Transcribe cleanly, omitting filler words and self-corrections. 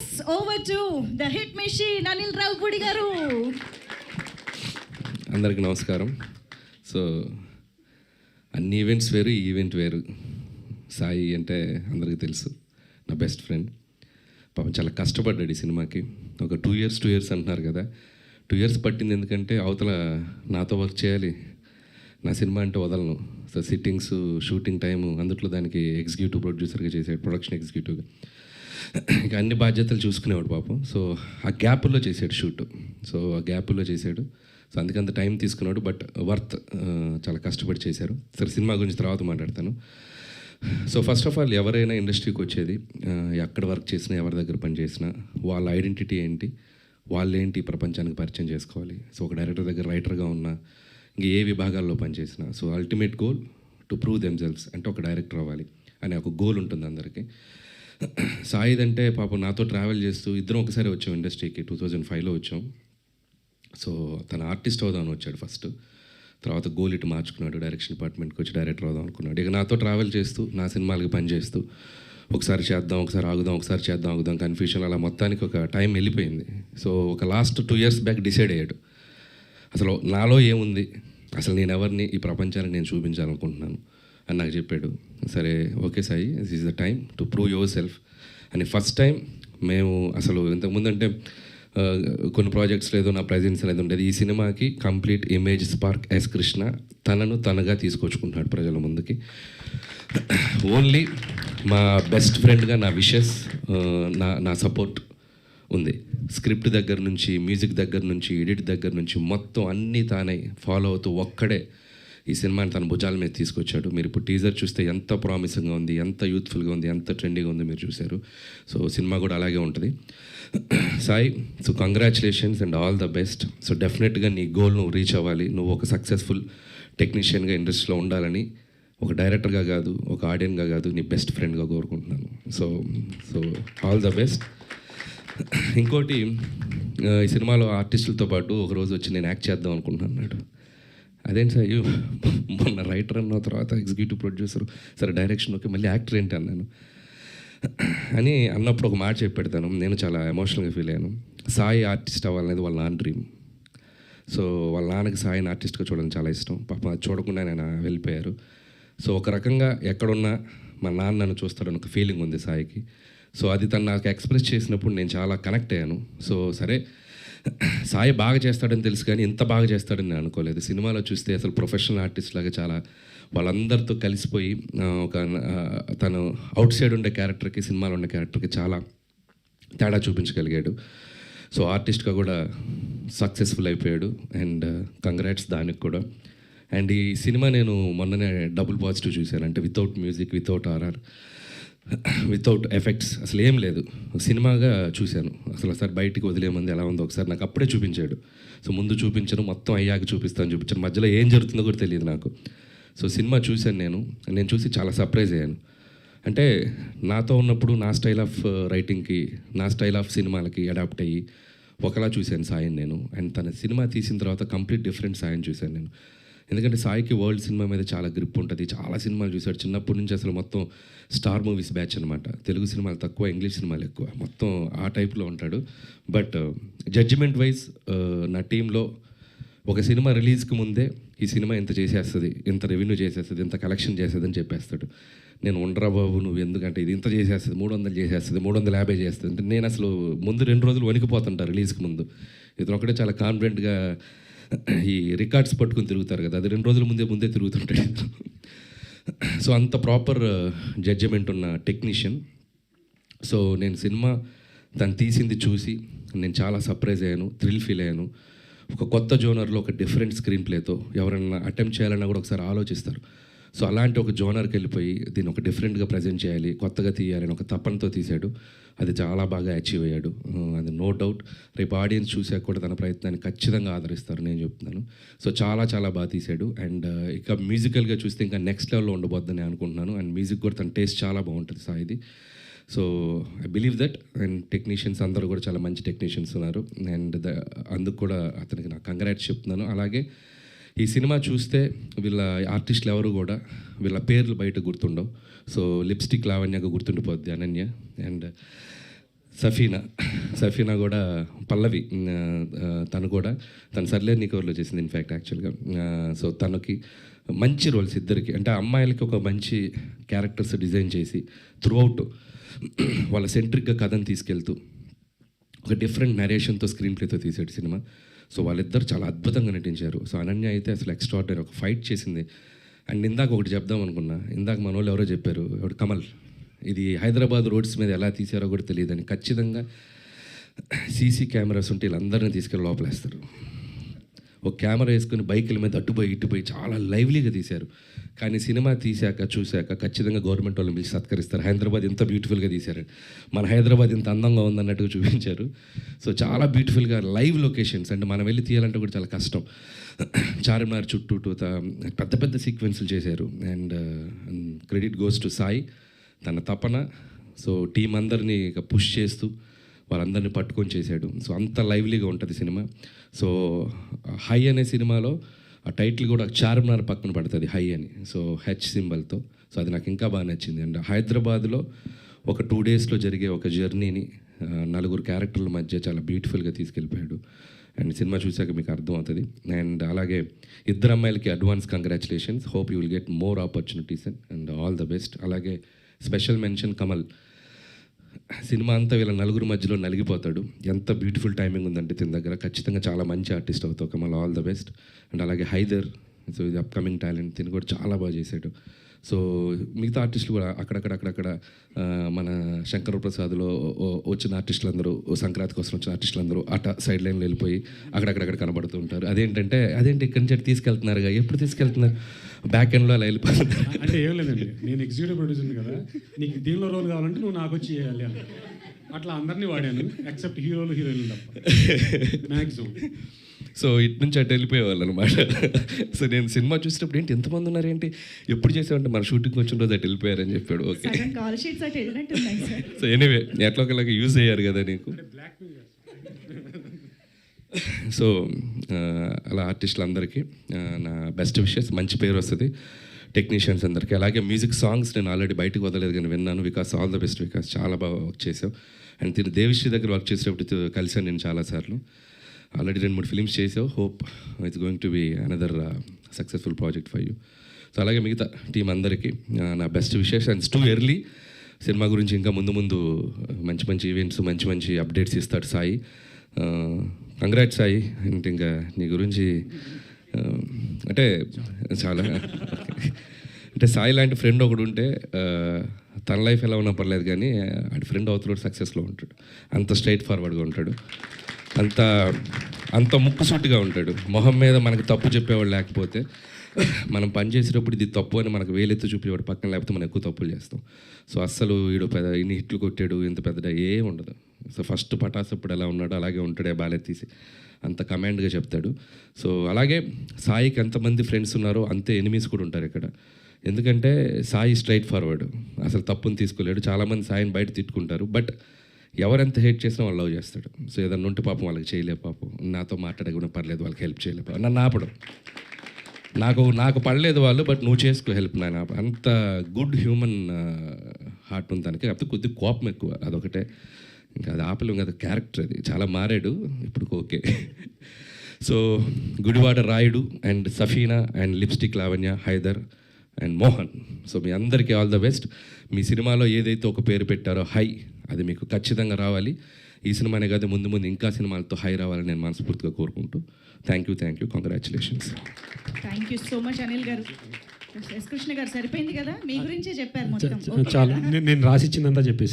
Over to the hit machine Anil Ravipudi గారు. అందరికీ నమస్కారం. సో అన్ని ఈవెంట్స్ వేరు, ఈ ఈవెంట్ వేరు. సాయి అంటే అందరికీ తెలుసు, నా బెస్ట్ ఫ్రెండ్. పాపం చాలా కష్టపడ్డాడు ఈ సినిమాకి. ఒక 2 years అంటున్నారు కదా, 2 years పట్టింది. ఎందుకంటే అవతల నాతో వర్క్ చేయాలి, నా సినిమా అంటే వదలను. సో సిట్టింగ్స్, షూటింగ్ టైము, అందుట్లో దానికి ఎగ్జిక్యూటివ్ ప్రొడ్యూసర్గా చేసాడు, ప్రొడక్షన్ ఎగ్జిక్యూటివ్గా. ఇంకా అన్ని బాధ్యతలు చూసుకునేవాడు పాపం. సో ఆ గ్యాపుల్లో చేసాడు షూట్. సో ఆ గ్యాపుల్లో చేశాడు. సో అందుకంత టైం తీసుకున్నాడు, బట్ వర్త్. చాలా కష్టపడి చేశారు. సరే, సినిమా గురించి తర్వాత మాట్లాడతాను. సో ఫస్ట్ ఆఫ్ ఆల్, ఎవరైనా ఇండస్ట్రీకి వచ్చేది, ఎక్కడ వర్క్ చేసినా, ఎవరి దగ్గర పని చేసినా, వాళ్ళ ఐడెంటిటీ ఏంటి, వాళ్ళేంటి ప్రపంచానికి పరిచయం చేసుకోవాలి. సో ఒక డైరెక్టర్ దగ్గర రైటర్గా ఉన్నా, ఇంకా ఏ విభాగాల్లో పనిచేసినా, so ultimate goal to prove themselves, అంటే ఒక డైరెక్టర్ అవ్వాలి అనే ఒక గోల్ ఉంటుంది అందరికీ. సాయిద్ అంటే పాపం నాతో ట్రావెల్ చేస్తూ, ఇద్దరం ఒకసారి వచ్చాం ఇండస్ట్రీకి. 2005లో వచ్చాం. సో తన ఆర్టిస్ట్ అవుదామని వచ్చాడు ఫస్ట్. తర్వాత గోల్ ఇటు మార్చుకున్నాడు, డైరెక్షన్ డిపార్ట్మెంట్కి వచ్చి డైరెక్టర్ అవుదాం అనుకున్నాడు. ఇక నాతో ట్రావెల్ చేస్తూ, నా సినిమాలకి పనిచేస్తూ, ఒకసారి చేద్దాం, ఒకసారి ఆగుదాం, ఒకసారి చేద్దాం, ఆగుదాం, కన్ఫ్యూషన్, అలా మొత్తానికి ఒక టైం వెళ్ళిపోయింది. సో ఒక లాస్ట్ 2 years బ్యాక్ డిసైడ్ అయ్యాడు, అసలు నాలో ఏముంది, అసలు నేను ఎవరిని ఈ ప్రపంచానికి నేను చూపించాలనుకుంటున్నాను అని నాకు చెప్పాడు. సరే, okay Sai, this is the time to prove your self అని. ఫస్ట్ టైం మేము అసలు ఇంతకుముందు అంటే కొన్ని ప్రాజెక్ట్స్లో ఏదో నా ప్రజెన్స్ అనేది ఉండేది. ఈ సినిమాకి complete image spark S Krishna తనను తనగా తీసుకొచ్చుకుంటున్నాడు ప్రజల ముందుకి. ఓన్లీ మా బెస్ట్ ఫ్రెండ్గా నా విషెస్, నా సపోర్ట్ ఉంది. స్క్రిప్ట్ దగ్గర నుంచి, మ్యూజిక్ దగ్గర నుంచి, ఎడిట్ దగ్గర నుంచి మొత్తం అన్నీ తానే ఫాలో అవుతూ ఒక్కడే ఈ సినిమాని తన భుజాల మీద తీసుకొచ్చాడు. మీరు ఇప్పుడు టీజర్ చూస్తే ఎంత ప్రామిసింగ్గా ఉంది, ఎంత యూత్ఫుల్గా ఉంది, ఎంత ట్రెండీగా ఉంది మీరు చూశారు. సో సినిమా కూడా అలాగే ఉంటుంది. Sai, so congratulations and all the best. So డెఫినెట్గా నీ గోల్ నువ్వు రీచ్ అవ్వాలి. నువ్వు ఒక సక్సెస్ఫుల్ టెక్నీషియన్గా ఇండస్ట్రీలో ఉండాలని, ఒక డైరెక్టర్గా కాదు, ఒక ఆడియన్గా కాదు, నీ బెస్ట్ ఫ్రెండ్గా కోరుకుంటున్నాను. So so all the best. ఇంకోటి, ఈ సినిమాలో ఆర్టిస్టులతో పాటు ఒకరోజు వచ్చి నేను యాక్ట్ చేద్దాం అనుకుంటున్నాను అన్నాడు. అదేంటి సార్, మొన్న రైటర్ అన్న, తర్వాత ఎగ్జిక్యూటివ్ ప్రొడ్యూసర్, సరే డైరెక్షన్ ఓకే, మళ్ళీ యాక్టర్ ఏంటి అన్నాను. అని అన్నప్పుడు ఒక మాట చెప్పి పెడతాను. నేను చాలా ఎమోషనల్గా ఫీల్ అయ్యాను. సాయి ఆర్టిస్ట్ అవ్వాలనేది వాళ్ళ నాన్న డ్రీమ్. సో వాళ్ళ నాన్నకి సాయిని ఆర్టిస్ట్గా చూడడం చాలా ఇష్టం. పాప అది చూడకుండా నేను వెళ్ళిపోయారు. సో ఒక రకంగా ఎక్కడున్నా మా నాన్న నన్ను చూస్తాడని ఒక ఫీలింగ్ ఉంది సాయికి. సో అది తను నాకు ఎక్స్ప్రెస్ చేసినప్పుడు నేను చాలా కనెక్ట్ అయ్యాను. సో సరే, సాయి బాగా చేస్తాడని తెలుసు, కానీ ఇంత బాగా చేస్తాడని నేను అనుకోలేదు. సినిమాలో చూస్తే అసలు ప్రొఫెషనల్ ఆర్టిస్ట్ లాగా చాలా వాళ్ళందరితో కలిసిపోయి, ఒక తను అవుట్ సైడ్ ఉండే క్యారెక్టర్కి, సినిమాలో ఉండే క్యారెక్టర్కి చాలా తేడా చూపించగలిగాడు. సో ఆర్టిస్ట్గా కూడా సక్సెస్ఫుల్ అయిపోయాడు. అండ్ కంగ్రాట్స్ దానికి కూడా. అండ్ ఈ సినిమా నేను మొన్ననే డబుల్ పాజిటివ్ చూశాను. అంటే without music, without RR, without effects, అసలు ఏం లేదు, సినిమాగా చూశాను. అసలు ఒకసారి బయటికి వదిలేమంది ఎలా ఉందో ఒకసారి నాకు అప్పుడే చూపించాడు. సో ముందు చూపించను, మొత్తం అయ్యాక చూపించాను, మధ్యలో ఏం జరుగుతుందో కూడా తెలియదు నాకు. సో సినిమా చూశాను నేను చూసి చాలా సర్ప్రైజ్ అయ్యాను. అంటే నాతో ఉన్నప్పుడు నా స్టైల్ ఆఫ్ రైటింగ్కి, నా స్టైల్ ఆఫ్ సినిమాలకి అడాప్ట్ అయ్యి ఒకలా చూశాను సాయిని నేను. అండ్ తన సినిమా తీసిన తర్వాత కంప్లీట్ డిఫరెంట్ సాయిని చూశాను నేను. ఎందుకంటే సాయికి వరల్డ్ సినిమా మీద చాలా గ్రిప్ ఉంటుంది. చాలా సినిమాలు చూశాడు చిన్నప్పటి నుంచి. అసలు మొత్తం స్టార్ మూవీస్ బ్యాచ్ అనమాట. తెలుగు సినిమాలు తక్కువ, ఇంగ్లీష్ సినిమాలు ఎక్కువ, మొత్తం ఆ టైప్లో ఉంటాడు. బట్ జడ్జిమెంట్ వైజ్ నా టీంలో ఒక సినిమా రిలీజ్కి ముందే ఈ సినిమా ఇంత చేసేస్తుంది, ఇంత రెవెన్యూ చేసేస్తుంది, ఇంత కలెక్షన్ చేస్తుంది అని చెప్పేస్తాడు. నేను ఉండరా బాబు, నువ్వు ఎందుకంటే ఇది ఇంత చేసేస్తుంది, 300 చేసేస్తుంది, 350 చేస్తుంది అంటే నేను అసలు ముందు 2 రోజులు వణికిపోతుంటా రిలీజ్కి ముందు. ఇతను ఒకటే చాలా కాన్ఫిడెంట్గా ఈ రికార్డ్స్ పట్టుకుని తిరుగుతారు కదా, అది 2 రోజుల ముందే తిరుగుతుంటాడు. సో అంత ప్రాపర్ జడ్జిమెంట్ ఉన్న టెక్నీషియన్. సో నేను సినిమా తను తీసింది చూసి నేను చాలా సర్ప్రైజ్ అయ్యాను, థ్రిల్ ఫీల్ అయ్యాను. ఒక కొత్త జోనర్లో ఒక డిఫరెంట్ స్క్రీన్ ప్లేతో ఎవరైనా అటెంప్ట్ చేయాలన్నా కూడా ఒకసారి ఆలోచిస్తారు. సో అలాంటి ఒక జోనర్కి వెళ్ళిపోయి దీన్ని ఒక డిఫరెంట్గా ప్రజెంట్ చేయాలి, కొత్తగా తీయాలని ఒక తపనతో తీశాడు. అది చాలా బాగా అచీవ్ అయ్యాడు, అది నో డౌట్. రేపు ఆడియన్స్ చూసాక కూడా తన ప్రయత్నాన్ని ఖచ్చితంగా ఆదరిస్తారు, నేను చెప్తున్నాను. సో చాలా చాలా బాగా తీశాడు. అండ్ ఇక మ్యూజికల్గా చూస్తే ఇంకా నెక్స్ట్ లెవెల్లో ఉండబోద్దని అనుకుంటున్నాను. అండ్ మ్యూజిక్ కూడా తన టేస్ట్ చాలా బాగుంటుంది సాయిది. So I believe that. And technicians అందరూ కూడా చాలా మంచి టెక్నీషియన్స్ ఉన్నారు. అండ్ అందుకు కూడా అతనికి నాకు కంగ్రాట్స్ చెప్తున్నాను. అలాగే ఈ సినిమా చూస్తే వీళ్ళ ఆర్టిస్టులు ఎవరు కూడా వీళ్ళ పేర్లు బయట గుర్తుండవు. సో లిప్స్టిక్ లావణ్యగా గుర్తుండిపోద్ది అనన్య. అండ్ సఫీనా కూడా పల్లవి తను కూడా తను సర్లే నీకోర్లో చేసింది ఇన్ఫ్యాక్ట్ యాక్చువల్గా. సో తనకి మంచి రోల్స్ ఇద్దరికి, అంటే అమ్మాయిలకి ఒక మంచి క్యారెక్టర్స్ డిజైన్ చేసి త్రూఅవుట్ వాళ్ళ సెంట్రిక్గా కథను తీసుకెళ్తూ ఒక డిఫరెంట్ నరేషన్తో స్క్రీన్ ప్లేతో తీసాడు సినిమా. సో వాళ్ళిద్దరు చాలా అద్భుతంగా నటించారు. సో అనన్య అయితే అసలు ఎక్స్ట్రాడినరీ ఒక ఫైట్ చేసింది. అండ్ ఇందాక ఒకటి చెప్దాం అనుకున్నా, ఇందాక మన వాళ్ళు ఎవరో చెప్పారు, ఎవడు కమల్, ఇది హైదరాబాద్ రోడ్స్ మీద ఎలా తీసారో కూడా తెలియదని. ఖచ్చితంగా సీసీ కెమెరాస్ ఉంటే వీళ్ళందరినీ తీసుకెళ్ళి లోపలేస్తారు. ఒక కెమెరా వేసుకుని బైకుల మీద అటుపోయి ఇటుపోయి చాలా లైవ్లీగా తీశారు. కానీ సినిమా చూశాక ఖచ్చితంగా గవర్నమెంట్ వాళ్ళని పిలిచి సత్కరిస్తారు. హైదరాబాద్ ఎంత బ్యూటిఫుల్గా తీశారు, మన హైదరాబాద్ ఇంత అందంగా ఉందన్నట్టుగా చూపించారు. సో చాలా బ్యూటిఫుల్గా లైవ్ లొకేషన్స్, అంటే మనం వెళ్ళి తీయాలంటే కూడా చాలా కష్టం. చార్మినార్ చుట్టూ పెద్ద పెద్ద సీక్వెన్స్లు చేశారు. And credit goes to Sai, తన తపన. సో టీం అందరినీ ఇక పుష్ చేస్తూ వాళ్ళందరినీ పట్టుకొని చేశాడు. సో అంత లైవ్లీగా ఉంటుంది సినిమా. సో హై అనే సినిమాలో ఆ టైటిల్ కూడా చార్మినార్ పక్కన పడుతుంది హై అని, సో హెచ్ సింబల్తో. సో అది నాకు ఇంకా బాగా నచ్చింది. అండ్ హైదరాబాద్లో ఒక 2 డేస్లో జరిగే ఒక జర్నీని 4 క్యారెక్టర్ల మధ్య చాలా బ్యూటిఫుల్గా తీసుకెళ్ళిపోయాడు. అండ్ సినిమా చూశాక మీకు అర్థమవుతుంది. అండ్ అలాగే ఇద్దరు అమ్మాయిలకి advance congratulations. Hope you will get more opportunities and all the best. అలాగే స్పెషల్ మెన్షన్ కమల్, సినిమా అంతా వీళ్ళ 4 మధ్యలో నలిగిపోతాడు. ఎంత బ్యూటిఫుల్ టైమింగ్ ఉందంటే తిన దగ్గర. ఖచ్చితంగా చాలా మంచి ఆర్టిస్ట్ అవుతావు Kamal, all the best. And అలాగే హైదర్, సో ఇది అప్కమింగ్ టాలెంట్, తిని కూడా చాలా బాగా చేశాడు. సో మిగతా ఆర్టిస్టులు కూడా అక్కడక్కడ మన శంకర ప్రసాద్లో వచ్చిన ఆర్టిస్టులందరూ, సంక్రాంతి కోసం వచ్చిన ఆర్టిస్టులందరూ సైడ్ లైన్లో వెళ్ళిపోయి అక్కడక్కడ కనబడుతూ ఉంటారు. అదేంటి ఇక్కడి నుంచి తీసుకెళ్తున్నారుగా, ఎప్పుడు తీసుకెళ్తున్నారు, బ్యాక్ ఎండ్లో అలా వెళ్ళిపోతున్నారు. అంటే ఏం లేదండి, నేను ఎగ్జిక్యూటివ్ ప్రొడ్యూసర్ కదా, నీకు దీనిలో రోల్ కావాలంటే నువ్వు నాకు వచ్చి చేయాలి అని అట్లా అందరినీ వాడాను, ఎక్సెప్ట్ హీరోయిన్లు తప్ప మ్యాక్సిమం. సో ఇటు నుంచి అటు వెళ్ళిపోయేవాళ్ళు అనమాట. సో నేను సినిమా చూసినప్పుడు ఏంటి ఎంతమంది ఉన్నారు, ఏంటి ఎప్పుడు చేసామంటే మన షూటింగ్ వచ్చిన రోజు అటు వెళ్ళిపోయారని చెప్పాడు. ఓకే, సో ఎనీవే ఎట్లా ఒకలాగా యూజ్ అయ్యారు కదా నీకు. సో అలా ఆర్టిస్టులందరికీ నా బెస్ట్ విషెస్, మంచి పేరు వస్తుంది టెక్నీషియన్స్ అందరికీ. అలాగే మ్యూజిక్ సాంగ్స్ నేను ఆల్రెడీ బయటకు వదలేదు కానీ విన్నాను. Vikas all the best Vikas, చాలా బాగా వర్క్ చేసావు. అండ్ తిని దేవిశ్రీ దగ్గర వర్క్ చేసేటప్పుడు కలిసాను నేను చాలాసార్లు. ఆల్రెడీ 2-3 ఫిలిమ్స్ చేసావు. Hope it's going to be another successful project for you. So అలాగే మిగతా టీం అందరికీ నా best wishes. And too early, సినిమా గురించి ఇంకా ముందు మంచి మంచి ఈవెంట్స్, మంచి అప్డేట్స్ ఇస్తాడు సాయి. కంగ్రాట్స్ సాయి. అంటే ఇంకా నీ గురించి అంటే చాలా అంటే సాయి లాంటి ఫ్రెండ్ ఒకడు ఉంటే తన లైఫ్ ఎలా ఉన్నా పర్లేదు కానీ ఆడి ఫ్రెండ్ అవుతున్నాడు సక్సెస్లో ఉంటాడు. అంత స్ట్రైట్ ఫార్వర్డ్గా ఉంటాడు, అంత ముక్కుసూటిగా ఉంటాడు. మొహం మీద మనకు తప్పు చెప్పేవాడు లేకపోతే, మనం పని చేసేటప్పుడు ఇది తప్పు అని మనకు వేలెత్తి చూపేవాడు పక్కన, లేకపోతే మనం ఎక్కువ తప్పులు చేస్తాం. సో అస్సలు వీడు ఇన్ని హిట్లు కొట్టాడు, ఇంత పెద్దగా ఏం ఉండదు. సో ఫస్ట్ పటాస్ అప్పుడు ఎలా ఉన్నాడో అలాగే ఉంటాడే, బాలెత్తీసి అంత కమాండ్గా చెప్తాడు. సో అలాగే సాయికి ఎంతమంది ఫ్రెండ్స్ ఉన్నారో అంతే ఎనిమీస్ కూడా ఉంటారు ఇక్కడ. ఎందుకంటే సాయి స్ట్రైట్ ఫార్వర్డ్, అసలు తప్పుని తీసుకోలేడు. చాలామంది సాయిని బయట తిట్టుకుంటారు, బట్ ఎవరెంత హేట్ చేసినా వాళ్ళు లవ్ చేస్తాడు. సో ఏదన్నా ఉంటే పాపం వాళ్ళకి చేయలేవు, పాపం నాతో మాట్లాడకుండా పర్లేదు, వాళ్ళకి హెల్ప్ చేయలేవు, నన్ను ఆపడం. నాకు పడలేదు వాళ్ళు, బట్ నువ్వు చేసుకో హెల్ప్, నాన్న. అంత గుడ్ హ్యూమన్ హార్ట్ ఉంది తనకి. కాకపోతే కొద్దిగా కోపం ఎక్కువ, అదొకటే. ఇంకా అది ఆపలేం కదా, క్యారెక్టర్ అది. చాలా మారాడు ఇప్పుడు, okay. So Gudivada Rayudu and Safina and lipstick Lavanya, Haider and Mohan, so మీ అందరికీ ఆల్ ద బెస్ట్. మీ సినిమాలో ఏదైతే ఒక పేరు పెట్టారో హై, అది మీకు ఖచ్చితంగా రావాలి. ఈ సినిమానే కాదు, ముందు ఇంకా సినిమాలతో హై రావాలని నేను మనస్ఫూర్తిగా కోరుకుంటూ thank you, congratulations. Thank you so much Anil గారు. ఎస్ కృష్ణ గారు, సరిపోయింది కదా, మీ గురించే చెప్పారు మొత్తం. చాలా నేను రాసిచ్చిందంతా చెప్పేసి